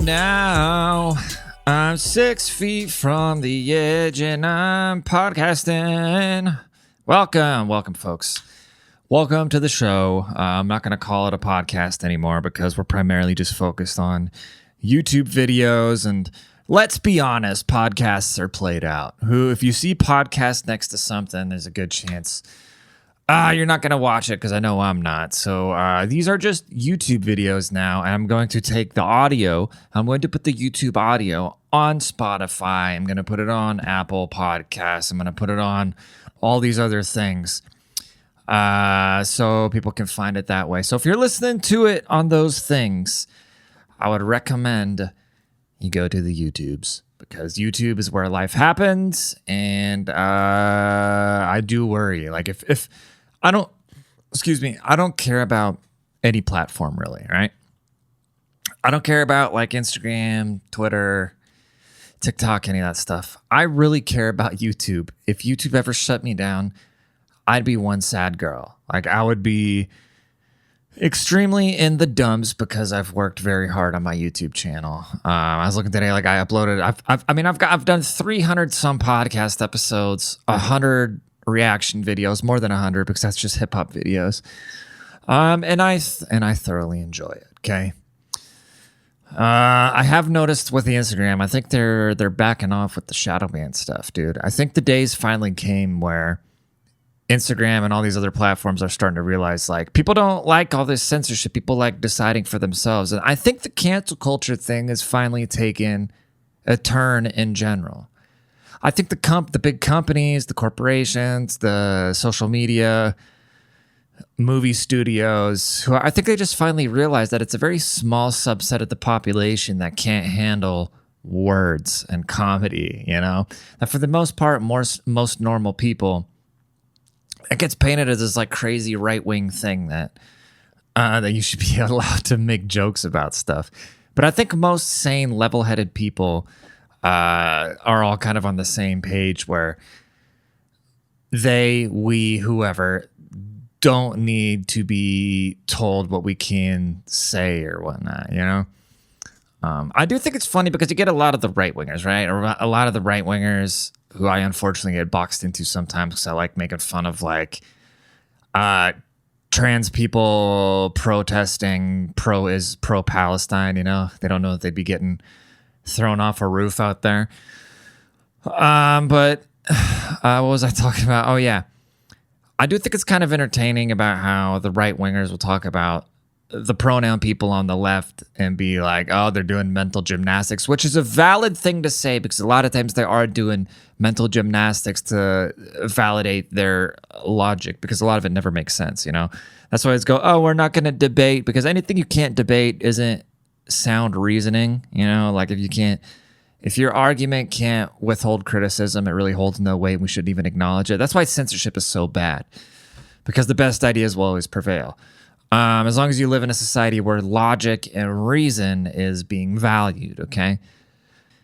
now. I'm 6 feet from the edge and I'm podcasting. Welcome, folks. Welcome to the show. I'm not going to call it a podcast anymore because we're primarily just focused on YouTube videos. And let's be honest, podcasts are played out. If you see podcast next to something, there's a good chance you're not going to watch it because I know I'm not. So these are just YouTube videos now. And I'm going to take the audio. I'm going to put the YouTube audio on Spotify. I'm going to put it on Apple Podcasts. I'm going to put it on all these other things so people can find it that way. So if you're listening to it on those things, I would recommend you go to the YouTubes because YouTube is where life happens. And I do worry. Like if I don't care about any platform really, right? I don't care about like Instagram, Twitter, TikTok, any of that stuff. I really care about YouTube. If YouTube ever shut me down, I'd be one sad girl. Like I would be extremely in the dumps because I've worked very hard on my YouTube channel. I was looking today, like I uploaded. I've done 300 some podcast episodes, 100 reaction videos, more than 100 because that's just hip hop videos. And I thoroughly enjoy it. Okay. I have noticed with the Instagram, I think they're backing off with the shadow ban stuff, dude. I think the days finally came where Instagram and all these other platforms are starting to realize like people don't like all this censorship. People like deciding for themselves. And I think the cancel culture thing is finally taking a turn in general. I think the big companies, the corporations, the social media, movie studios, I think they just finally realized that it's a very small subset of the population that can't handle words and comedy, you know? That for the most part, most normal people, it gets painted as this like crazy right-wing thing that you should be allowed to make jokes about stuff. But I think most sane, level-headed people are all kind of on the same page where we, whoever, don't need to be told what we can say or whatnot, you know? I do think it's funny because you get a lot of the right-wingers, right? Or a lot of the right-wingers who I unfortunately get boxed into sometimes because I like making fun of like trans people protesting pro-Palestine, you know? They don't know that they'd be getting thrown off a roof out there. But what was I talking about? Oh, yeah. I do think it's kind of entertaining about how the right-wingers will talk about the pronoun people on the left and be like, oh, they're doing mental gymnastics, which is a valid thing to say because a lot of times they are doing mental gymnastics to validate their logic because a lot of it never makes sense, you know? That's why it's go, oh, we're not going to debate because anything you can't debate isn't sound reasoning, you know? Like if your argument can't withhold criticism, it really holds no weight. We shouldn't even acknowledge it. That's why censorship is so bad because the best ideas will always prevail. As long as you live in a society where logic and reason is being valued, okay?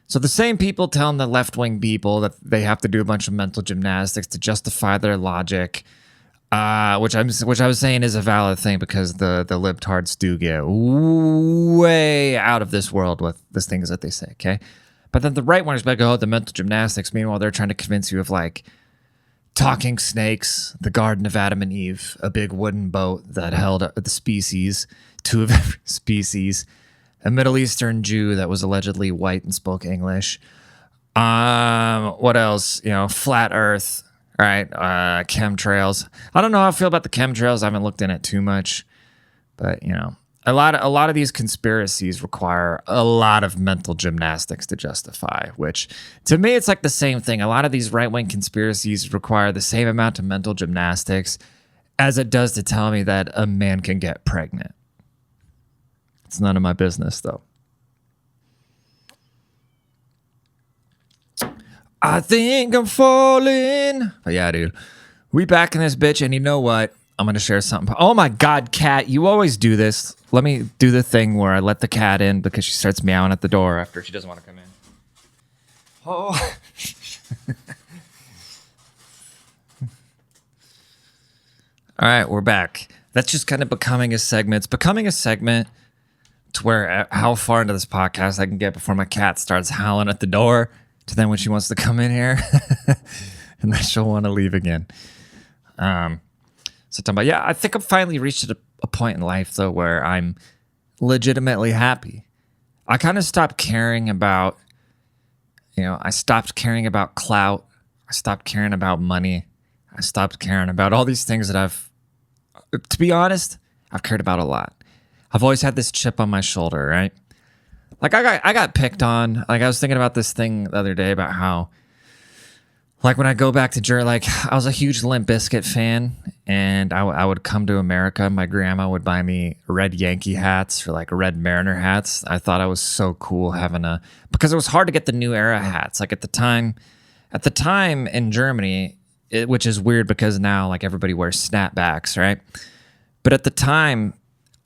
So the same people telling the left-wing people that they have to do a bunch of mental gymnastics to justify their logic, which I was saying is a valid thing because the libtards do get way out of this world with the things that they say, okay? But then the right-wingers like, oh, the mental gymnastics. Meanwhile, they're trying to convince you of like talking snakes, the Garden of Adam and Eve, a big wooden boat that held the species, two of every species, a Middle Eastern Jew that was allegedly white and spoke English. What else? You know, flat Earth, right? Chemtrails. I don't know how I feel about the chemtrails. I haven't looked in it too much, but you know, a lot of these conspiracies require a lot of mental gymnastics to justify, which to me, it's like the same thing. A lot of these right-wing conspiracies require the same amount of mental gymnastics as it does to tell me that a man can get pregnant. It's none of my business, though. I think I'm falling. But yeah, dude. We back in this bitch, and you know what? I'm going to share something. Oh my God, cat, you always do this. Let me do the thing where I let the cat in because she starts meowing at the door after she doesn't want to come in. Oh. All right, we're back. That's just kind of becoming a segment. It's becoming a segment to where how far into this podcast I can get before my cat starts howling at the door to then when she wants to come in here and then she'll want to leave again. So talking about, yeah, I think I've finally reached a point in life though where I'm legitimately happy. I kind of stopped caring about, I stopped caring about clout. I stopped caring about money. I stopped caring about all these things that to be honest, I've cared about a lot. I've always had this chip on my shoulder, right? Like I got picked on. Like I was thinking about this thing the other day about how, like when I go back to Germany, like I was a huge Limp Bizkit fan, and I would come to America. My grandma would buy me red Yankee hats or like red Mariner hats. I thought I was so cool because it was hard to get the new era hats. Like at the time in Germany, which is weird because now like everybody wears snapbacks, right? But at the time,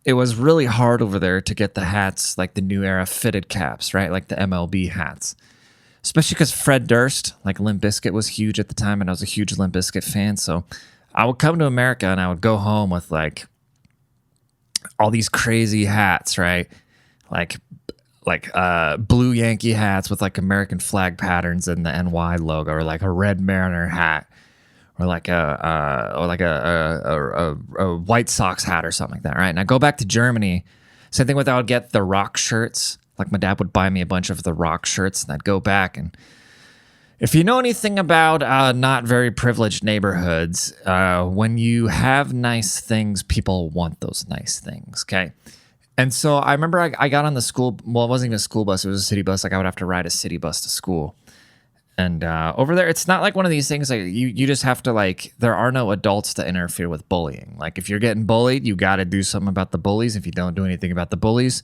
it was really hard over there to get the hats, like the new era fitted caps, right? Like the MLB hats. Especially because Fred Durst, like Limp Bizkit, was huge at the time, and I was a huge Limp Bizkit fan. So I would come to America, and I would go home with like all these crazy hats, right? Like blue Yankee hats with like American flag patterns and the NY logo, or like a red Mariner hat, or like a White Sox hat or something like that, right? And I go back to Germany. Same thing with I would get the rock shirts. Like my dad would buy me a bunch of the rock shirts, and I'd go back. And if you know anything about not very privileged neighborhoods, when you have nice things, people want those nice things, okay? And so I remember I got on the school, well, it wasn't even a school bus, it was a city bus. Like I would have to ride a city bus to school. And over there, it's not like one of these things like you just have to like, there are no adults to interfere with bullying. Like if you're getting bullied, you got to do something about the bullies. If you don't do anything about the bullies,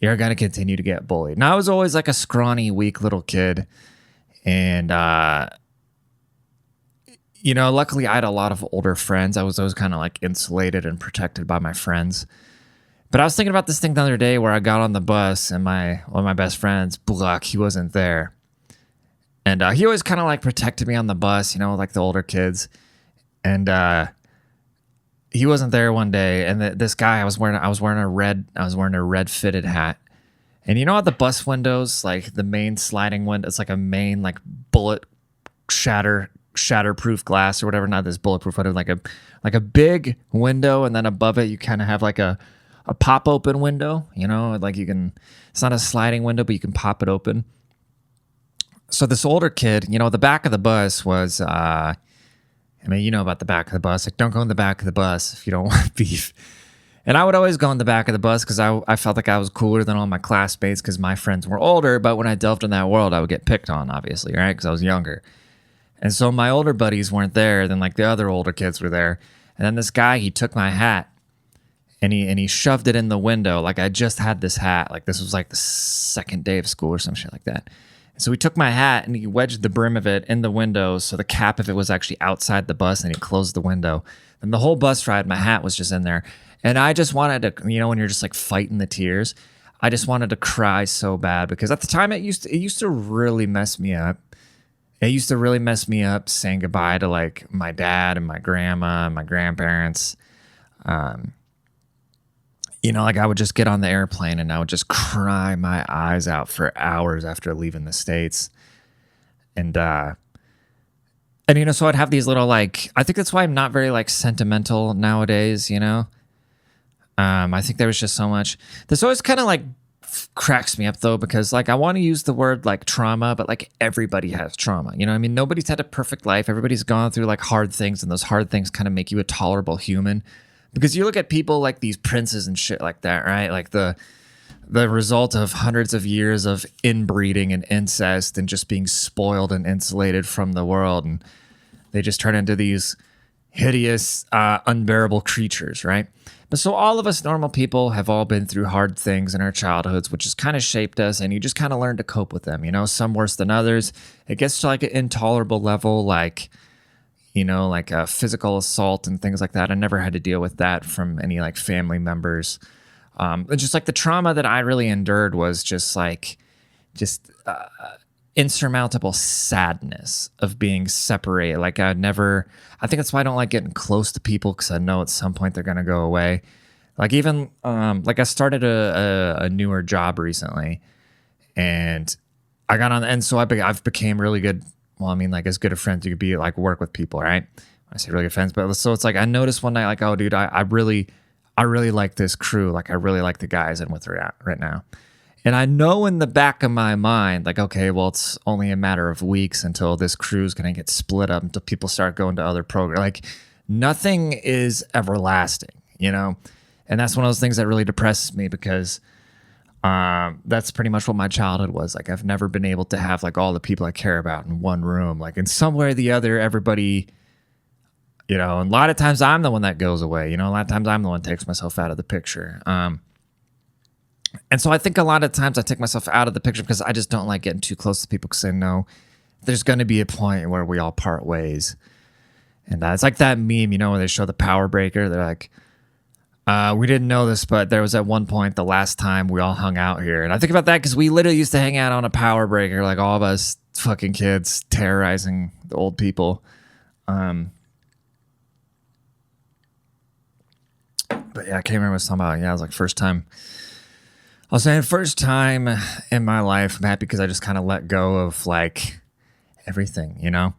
you're going to continue to get bullied. Now, I was always like a scrawny, weak little kid. And, luckily I had a lot of older friends. I was always kind of like insulated and protected by my friends. But I was thinking about this thing the other day where I got on the bus and one of my best friends, Bulak, he wasn't there. And he always kind of like protected me on the bus, like the older kids. And he wasn't there one day, and this guy I was wearing a red fitted hat. And you know at the bus windows, like the main sliding window, it's like a main like bullet shatterproof glass or whatever, not this bulletproof window, like a big window, and then above it you kind of have like a pop open window, like it's not a sliding window, but you can pop it open. So this older kid, the back of the bus was about the back of the bus. Like, don't go in the back of the bus if you don't want beef. And I would always go in the back of the bus because I felt like I was cooler than all my classmates because my friends were older. But when I delved in that world, I would get picked on, obviously, right? Because I was younger. And so my older buddies weren't there. Then like the other older kids were there. And then this guy, he took my hat and he shoved it in the window. Like I just had this hat. Like this was like the second day of school or some shit like that. So he took my hat and he wedged the brim of it in the window, so the cap of it was actually outside the bus, and he closed the window. And the whole bus ride, my hat was just in there. And I just wanted to, when you're just like fighting the tears, I just wanted to cry so bad because at the time it used to really mess me up. It used to really mess me up saying goodbye to like my dad and my grandma and my grandparents. Like I would just get on the airplane and I would just cry my eyes out for hours after leaving the States. And so I'd have these little, like, I think that's why I'm not very like sentimental nowadays, I think there was just so much. This always kind of like cracks me up though, because like I want to use the word like trauma, but like everybody has trauma. Nobody's had a perfect life. Everybody's gone through like hard things, and those hard things kind of make you a tolerable human. Because you look at people like these princes and shit like that, right? Like the result of hundreds of years of inbreeding and incest and just being spoiled and insulated from the world. And they just turn into these hideous, unbearable creatures, right? But so all of us normal people have all been through hard things in our childhoods, which has kind of shaped us, and you just kind of learn to cope with them, some worse than others. It gets to like an intolerable level, like a physical assault and things like that. I never had to deal with that from any like family members. And just like the trauma that I really endured was just insurmountable sadness of being separated. Like I think that's why I don't like getting close to people, because I know at some point they're going to go away. Like even like I started a newer job recently, and I got on, and so I've became really good. Well, I mean, like as good a friend you could be, like work with people, right? I say really good friends, but so it's like I noticed one night, like, oh, dude, I really like this crew. Like I really like the guys I'm with right now. And I know in the back of my mind, like, okay, well, it's only a matter of weeks until this crew's going to get split up, until people start going to other programs. Like, nothing is everlasting, you know? And that's one of those things that really depresses me because that's pretty much what my childhood was. Like, I've never been able to have, like, all the people I care about in one room. Like, in some way or the other, everybody, you know, and a lot of times I'm the one that goes away. You know, a lot of times I'm the one that takes myself out of the picture. And so I think a lot of times I take myself out of the picture because I just don't like getting too close to people because I know there's going to be a point where we all part ways. And it's like that meme, you know, where they show the power breaker. They're like, we didn't know this, but there was at one point the last time we all hung out here. And I think about that because we literally used to hang out on a power breaker, like all of us fucking kids terrorizing the old people. But yeah, I can't remember what I was talking about. Yeah, it was like first time. I was saying first time in my life, I'm happy because I just kind of let go of like everything, you know?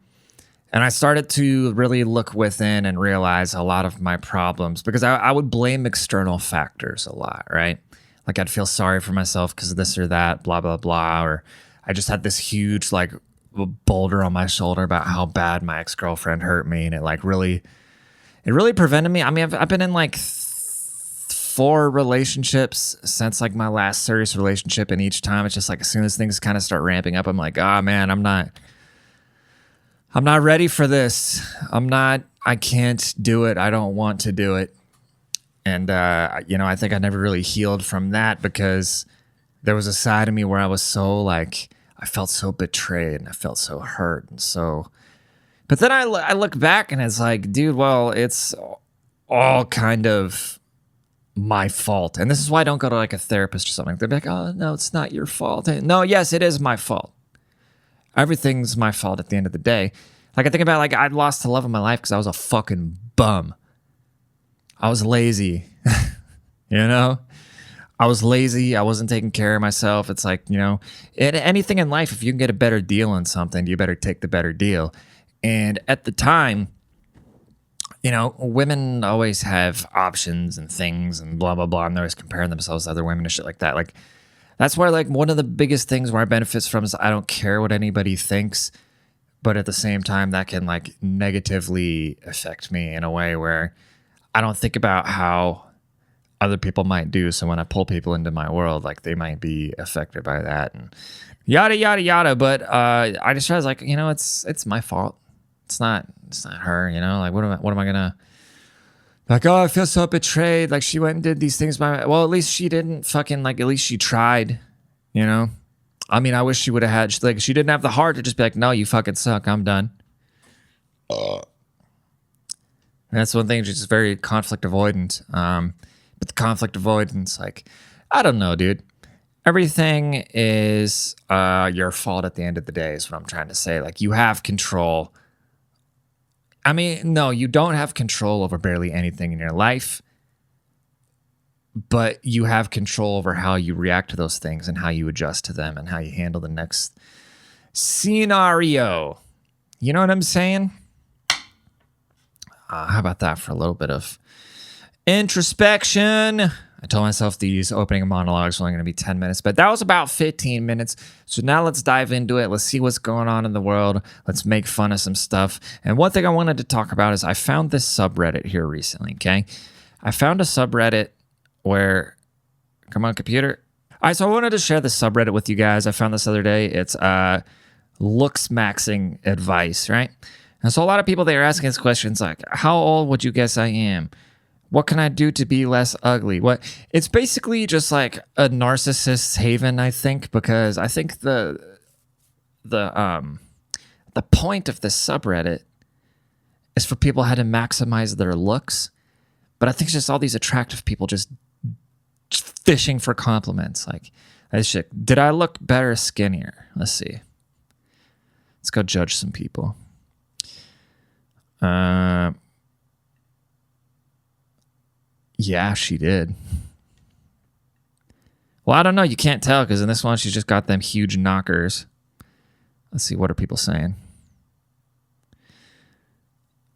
And I started to really look within and realize a lot of my problems because I would blame external factors a lot, right? Like I'd feel sorry for myself because of this or that, blah, blah, blah. Or I just had this huge like boulder on my shoulder about how bad my ex-girlfriend hurt me. And it really prevented me. I mean, I've been in like 4 relationships since like my last serious relationship, and each time it's just like as soon as things kind of start ramping up, I'm like, oh man, I'm not ready for this. I can't do it. I don't want to do it. And you know, I think I never really healed from that because there was a side of me where I was so like I felt so betrayed and I felt so hurt and so. But then I look back and it's like, dude, well, it's all kind of my fault. And this is why I don't go to like a therapist or something. They're like, oh, no, it's not your fault. No, yes, it is my fault. Everything's my fault at the end of the day. Like I think about like I'd lost the love of my life because I was a fucking bum. I was lazy. You know? I was lazy. I wasn't taking care of myself. It's like, you know, anything in life, if you can get a better deal on something, you better take the better deal. And at the time, you know, women always have options and things and blah, blah, blah. And they're always comparing themselves to other women and shit like that. Like, that's where, like, one of the biggest things where I benefit from is I don't care what anybody thinks. But at the same time, that can, like, negatively affect me in a way where I don't think about how other people might do. So when I pull people into my world, like, they might be affected by that and yada, yada, yada. But I just realized, like, you know, it's my fault. It's not her, you know, like, what am I gonna, like, oh, I feel so betrayed. Like she went and did these things well, at least she didn't fucking, like, at least she tried, you know? I mean, I wish she would have she didn't have the heart to just be like, no, you fucking suck. I'm done. And that's one thing, she's very conflict avoidant. But the conflict avoidance, like, I don't know, dude. Everything is your fault at the end of the day is what I'm trying to say. Like, you have control. I mean, no, you don't have control over barely anything in your life, but you have control over how you react to those things and how you adjust to them and how you handle the next scenario. You know what I'm saying? How about that for a little bit of introspection? I told myself these opening monologues were only going to be 10 minutes, but that was about 15 minutes. So now let's dive into it. Let's see what's going on in the world. Let's make fun of some stuff. And one thing I wanted to talk about is I found this subreddit here recently, okay? I found a subreddit where, come on, computer. All right, so I wanted to share this subreddit with you guys. I found this other day. It's looks maxing advice, right? And so a lot of people, they are asking these questions like, how old would you guess I am? What can I do to be less ugly? What? It's basically just like a narcissist's haven, I think, because I think the point of this subreddit is for people how to maximize their looks. But I think it's just all these attractive people just fishing for compliments. Like, this shit. Did I look better or skinnier? Let's see. Let's go judge some people. Yeah, she did. Well, I don't know. You can't tell because in this one, she's just got them huge knockers. Let's see. What are people saying?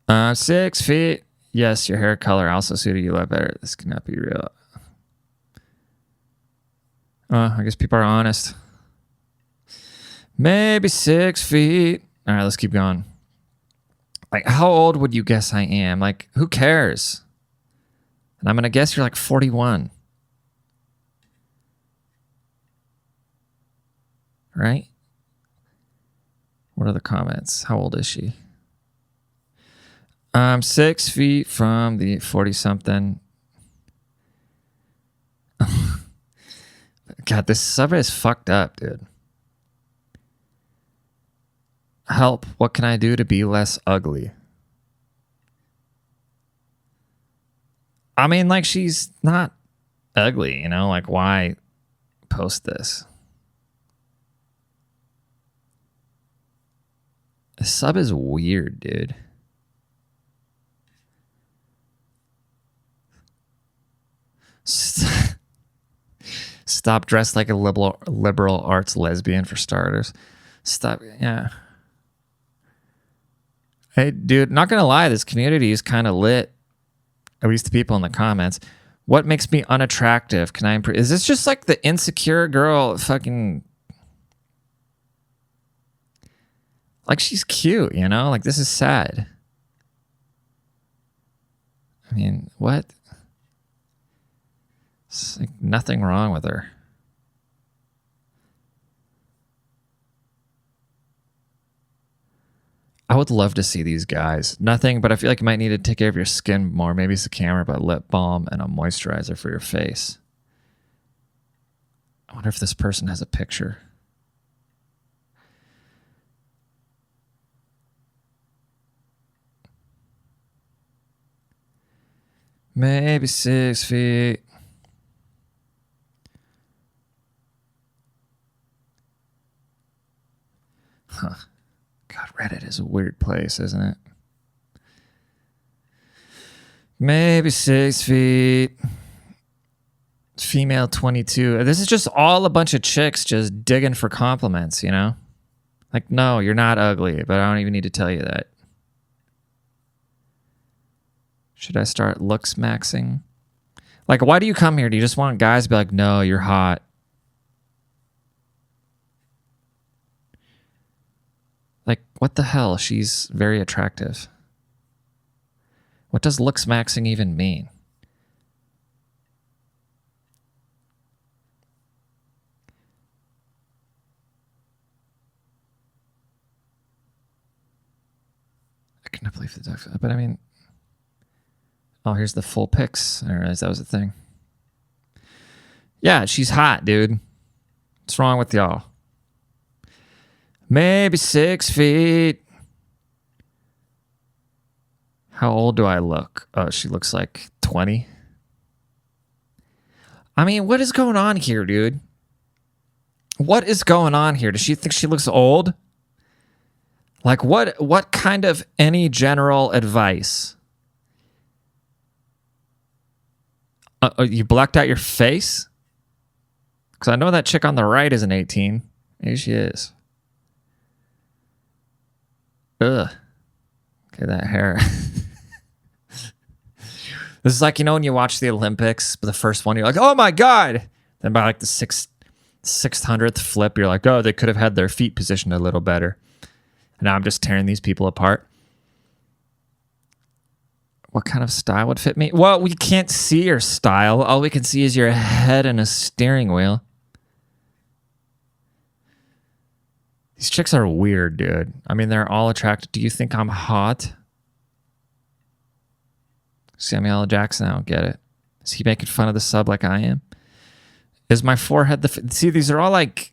6 feet. Yes, your hair color also suited you a lot better. This cannot be real. I guess people are honest. Maybe 6 feet. All right, let's keep going. Like, how old would you guess I am? Like, who cares? And I'm going to guess you're like 41. Right? What are the comments? How old is she? I'm 6 feet from the 40-something. God, this subreddit is fucked up, dude. Help. What can I do to be less ugly? I mean, like, she's not ugly, you know? Like, why post this? The sub is weird, dude. Stop dressed like a liberal arts lesbian for starters. Stop, yeah. Hey, dude, not gonna lie, this community is kind of lit. At least the people in the comments. What makes me unattractive? Can I improve? Is this just like the insecure girl fucking... Like, she's cute, you know? Like, this is sad. I mean, what? It's like nothing wrong with her. I would love to see these guys. Nothing, but I feel like you might need to take care of your skin more. Maybe it's a camera, but lip balm and a moisturizer for your face. I wonder if this person has a picture. Maybe 6 feet. Huh. God, Reddit is a weird place, isn't it? Maybe 6 feet. Female 22. This is just all a bunch of chicks just digging for compliments, you know? Like, no, you're not ugly, but I don't even need to tell you that. Should I start looks maxing? Like, why do you come here? Do you just want guys to be like, no, you're hot? Like, what the hell? She's very attractive. What does looks maxing even mean? I cannot believe the duck. But I mean, oh, here's the full pics. I didn't realize that was a thing. Yeah, she's hot, dude. What's wrong with y'all? Maybe 6 feet. How old do I look? Oh, she looks like 20. I mean, what is going on here, dude? What is going on here? Does she think she looks old? Like, what kind of any general advice? You blacked out your face? Because I know that chick on the right isn't 18. Maybe she is. Ugh. Okay, that hair. This is like, you know, when you watch the Olympics, the first one, you're like, oh my God. Then by like the 600th flip, you're like, oh, they could have had their feet positioned a little better. And now I'm just tearing these people apart. What kind of style would fit me? Well, we can't see your style. All we can see is your head and a steering wheel. These chicks are weird, dude. I mean, they're all attracted. Do you think I'm hot? Samuel L. Jackson, I don't get it. Is he making fun of the sub like I am? Is my forehead see, these are all like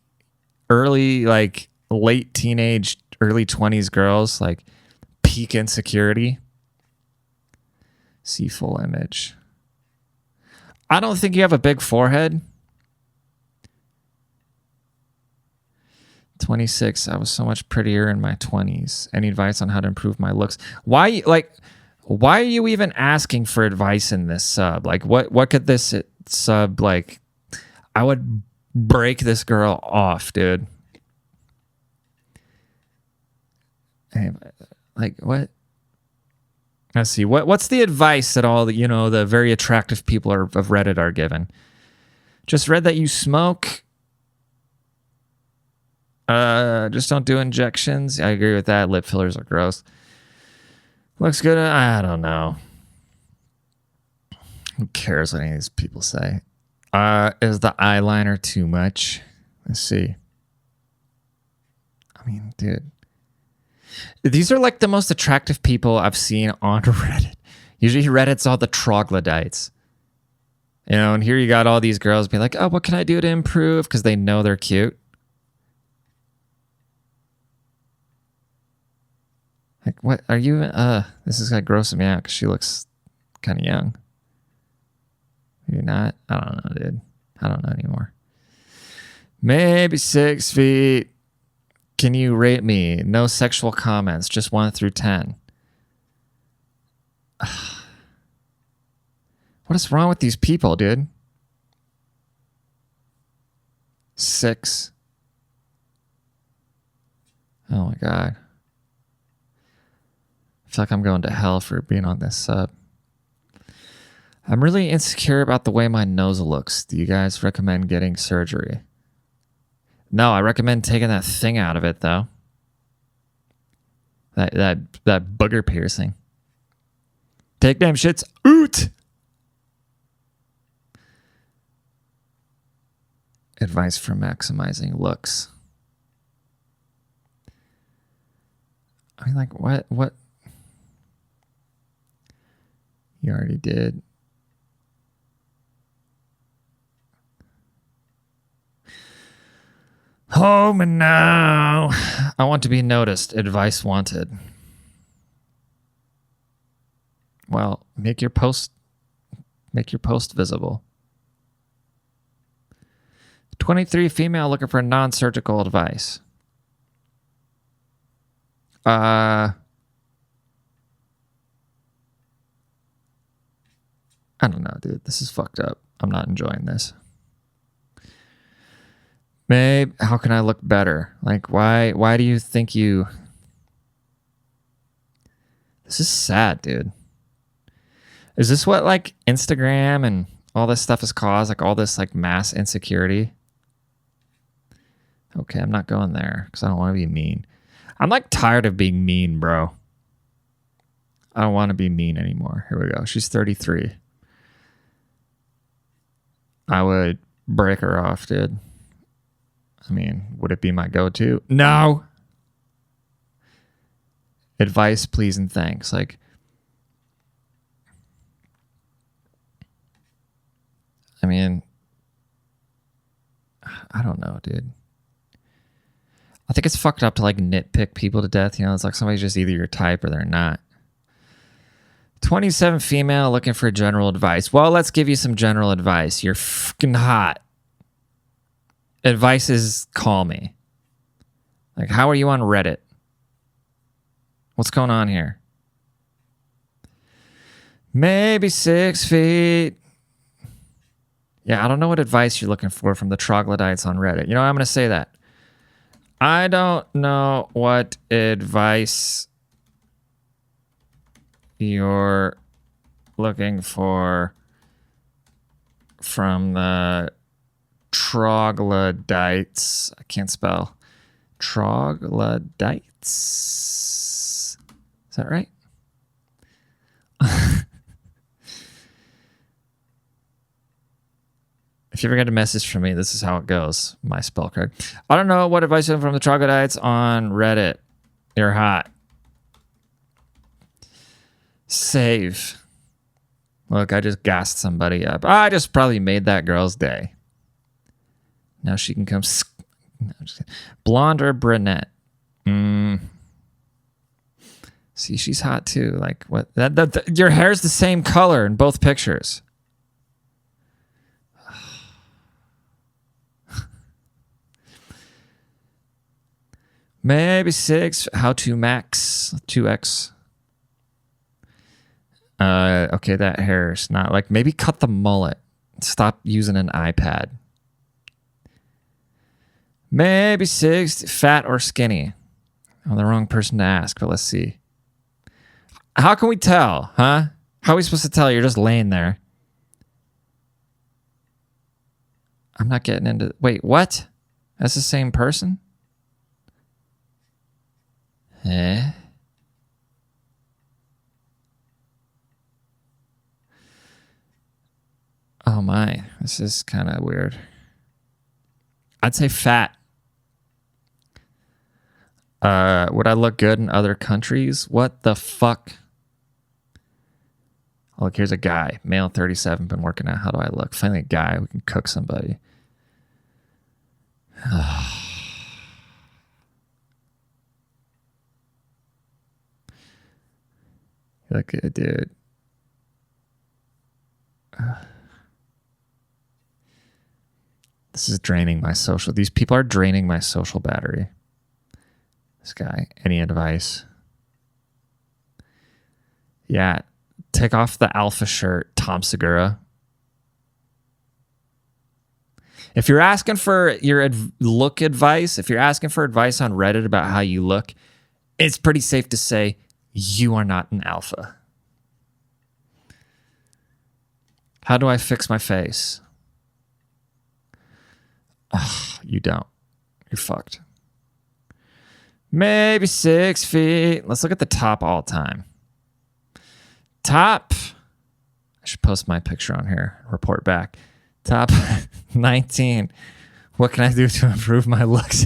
early, like late teenage, early 20s girls, like peak insecurity. See full image. I don't think you have a big forehead. 26. I was so much prettier in my 20s. Any advice on how to improve my looks? Why, like, Why are you even asking for advice in this sub? Like, what could this sub, like, I would break this girl off, dude. Hey, like, what? Let's see. What's the advice that all the very attractive people of Reddit are given? Just read that you smoke. Just don't do injections. I agree with that. Lip fillers are gross. Looks good. I don't know. Who cares what any of these people say? Is the eyeliner too much? Let's see. I mean, dude. These are like the most attractive people I've seen on Reddit. Usually Reddit's all the troglodytes. And here you got all these girls being like, oh, what can I do to improve? Because they know they're cute. Like, what are you? This is like grossing me out because she looks kind of young. Maybe not. I don't know, dude. I don't know anymore. Maybe 6 feet. Can you rate me? No sexual comments. Just 1 through 10. What is wrong with these people, dude? 6. Oh my God. I feel like I'm going to hell for being on this sub. I'm really insecure about the way my nose looks. Do you guys recommend getting surgery? No, I recommend taking that thing out of it, though. That booger piercing. Take them shits out. Advice for maximizing looks. I mean, like, what? You already did. Home and now. I want to be noticed. Advice wanted. Well, make your post visible. 23 female looking for non-surgical advice. I don't know, dude. This is fucked up. I'm not enjoying this. Babe, how can I look better? Like, why do you think you... This is sad, dude. Is this what, like, Instagram and all this stuff has caused? Like, all this, like, mass insecurity? Okay, I'm not going there because I don't want to be mean. I'm, like, tired of being mean, bro. I don't want to be mean anymore. Here we go. She's 33. I would break her off, dude. I mean, would it be my go-to? No. Advice, please, and thanks. Like, I mean, I don't know, dude. I think it's fucked up to, like, nitpick people to death. You know, it's like somebody's just either your type or they're not. 27 female looking for general advice. Well, let's give you some general advice. You're fucking hot. Advice is call me. Like, how are you on Reddit? What's going on here? Maybe 6 feet. Yeah, I don't know what advice you're looking for from the troglodytes on Reddit. You know, I'm going to say that. I don't know what advice you're looking for from the troglodytes. I can't spell. Troglodytes. Is that right? If you ever get a message from me, this is how it goes. My spell correct. I don't know what advice from the troglodytes on Reddit. You're hot. Save. Look, I just gassed somebody up. I just probably made that girl's day. Now she can come. No, just kidding. Blonde or brunette? See, she's hot too. Like what? Your hair's the same color in both pictures. Maybe 6. How to max 2x. Okay, that hair is not like, maybe cut the mullet. Stop using an iPad. Maybe 6, fat or skinny. I'm the wrong person to ask, but let's see. How can we tell, huh? How are we supposed to tell? You're just laying there. I'm not getting into... Wait, what? That's the same person? Eh? Oh my, this is kind of weird. I'd say fat. Would I look good in other countries? What the fuck? Oh, look, here's a guy. Male 37, been working out. How do I look? Finally a guy. We can cook somebody. Look good, dude. This is draining my social. These people are draining my social battery. This guy. Any advice? Yeah. Take off the alpha shirt, Tom Segura. If you're asking for your look advice, if you're asking for advice on Reddit about how you look, it's pretty safe to say you are not an alpha. How do I fix my face? Ugh, you don't. You're fucked. Maybe 6 feet. Let's look at the top all time. Top. I should post my picture on here. Report back. Top 19. What can I do to improve my looks?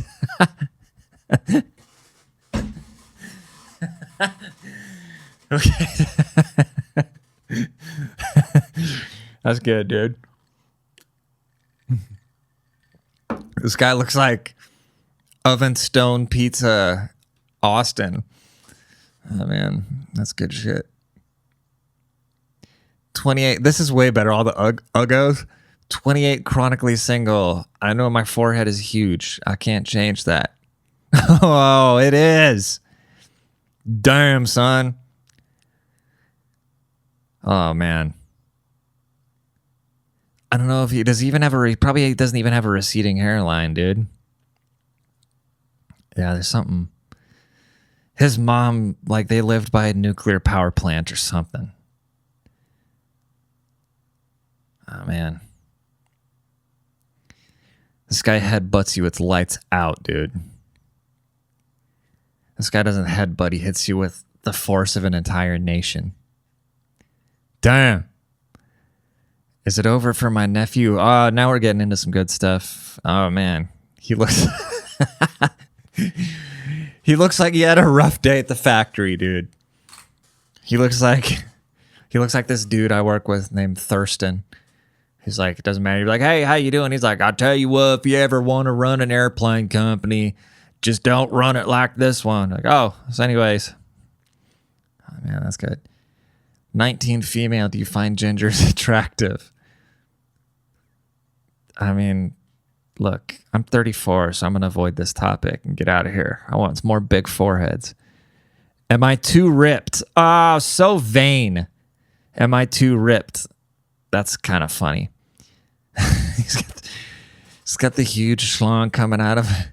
Okay. That's good, dude. This guy looks like Oven Stone Pizza Austin. Oh, man. That's good shit. 28. This is way better. All the uggos. 28, chronically single. I know my forehead is huge. I can't change that. Oh, it is. Damn, son. Oh, man. I don't know if he does. He even have a. Probably he doesn't even have a receding hairline, dude. Yeah, there's something. His mom, like, they lived by a nuclear power plant or something. Oh, man. This guy headbutts you with lights out, dude. This guy doesn't headbutt. He hits you with the force of an entire nation. Damn. Is it over for my nephew? Oh, now we're getting into some good stuff. Oh, man. He looks... He looks like he had a rough day at the factory, dude. He looks like this dude I work with named Thurston. He's like, it doesn't matter. You're like, hey, how you doing? He's like, I tell you what, if you ever want to run an airplane company, just don't run it like this one. Like, oh, so anyways. Oh, man, that's good. 19 female, do you find gingers attractive? I mean, look, I'm 34, so I'm going to avoid this topic and get out of here. I want some more big foreheads. Am I too ripped? Oh, so vain. Am I too ripped? That's kind of funny. he's got the huge schlong coming out of it.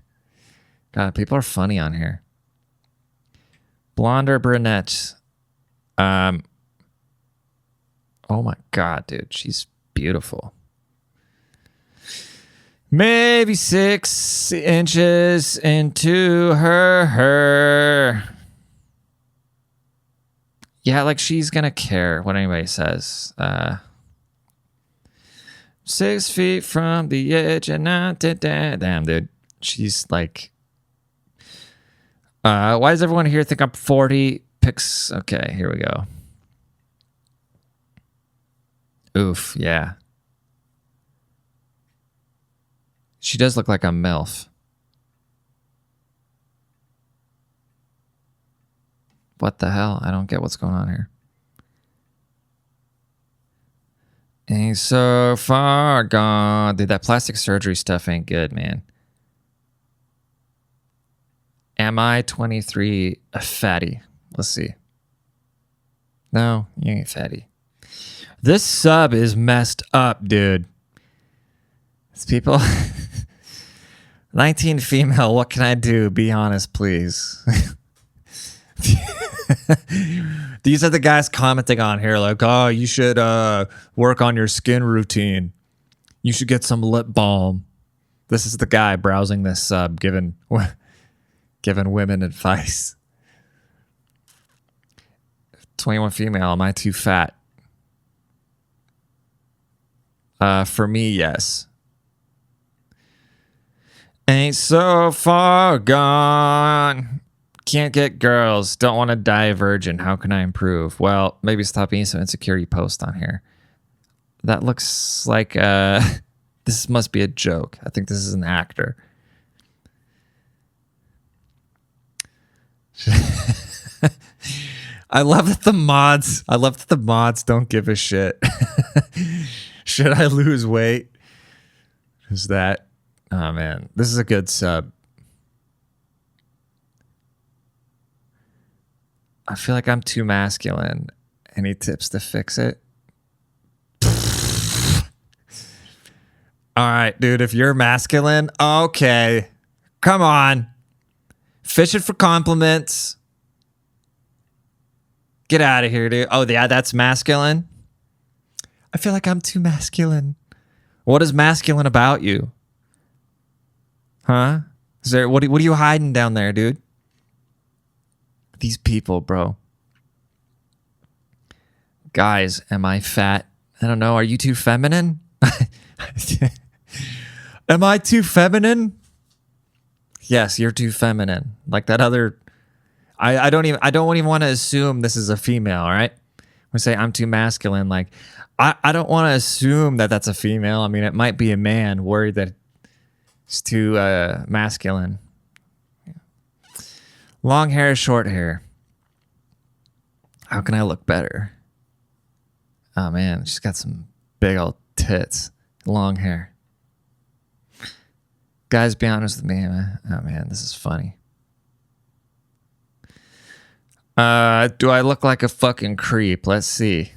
God, people are funny on here. Blonde or brunette? Oh my God, dude. She's beautiful. Maybe 6 inches into her. Yeah, like she's going to care what anybody says. 6 feet from the edge and not damn, dude. She's like, why does everyone here think I'm 40? Picks. Okay, here we go. Oof, yeah. She does look like a MILF. What the hell? I don't get what's going on here. Ain't so far gone. Dude, that plastic surgery stuff ain't good, man. Am I 23 a fatty? Let's see. No, you ain't fatty. This sub is messed up, dude. It's people. 19 female, what can I do? Be honest, please. These are the guys commenting on here like, oh, you should work on your skin routine. You should get some lip balm. This is the guy browsing this sub, giving women advice. 21 female, am I too fat? For me, yes. Ain't so far gone. Can't get girls. Don't want to die a virgin. How can I improve? Well, maybe stop being so insecure. You post on here. That looks like this must be a joke. I think this is an actor. I love that the mods don't give a shit. Should I lose weight? Who's that? Oh man, this is a good sub. I feel like I'm too masculine. Any tips to fix it? All right, dude, if you're masculine, okay. Come on. Fishing for compliments. Get out of here, dude. Oh, yeah, that's masculine? I feel like I'm too masculine. What is masculine about you? Huh? Is there what are you hiding down there, dude? These people, bro. Guys, am I fat? I don't know. Are you too feminine? Am I too feminine? Yes, you're too feminine. Like that other. I don't even want to assume this is a female. All right. When I say I'm too masculine, like I don't want to assume that that's a female. I mean, it might be a man worried that it's too masculine. Yeah. Long hair, short hair. How can I look better? Oh man, she's got some big old tits. Long hair. Guys, be honest with me. Oh man, this is funny. Do I look like a fucking creep? Let's see.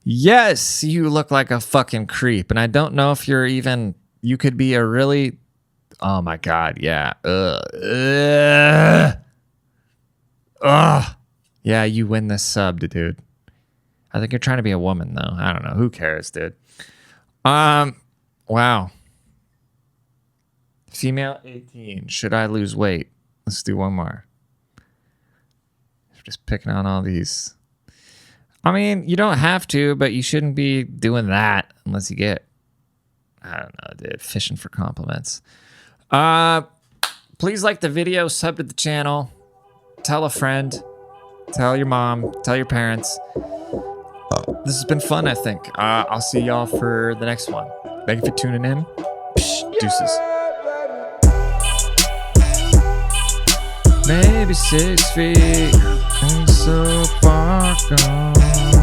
Yes, you look like a fucking creep. And I don't know if you could be a really, oh my God, yeah. Yeah, you win this sub, dude. I think you're trying to be a woman, though. I don't know. Who cares, dude? Wow. Female 18. Should I lose weight? Let's do one more. Just picking on all these. I mean, you don't have to, but you shouldn't be doing that unless you get, I don't know, dude, fishing for compliments. Please like the video, sub to the channel, tell a friend, tell your mom, tell your parents. This has been fun, I think. I'll see y'all for the next one. Thank you for tuning in. Deuces. Maybe 6 feet, ain't so far gone.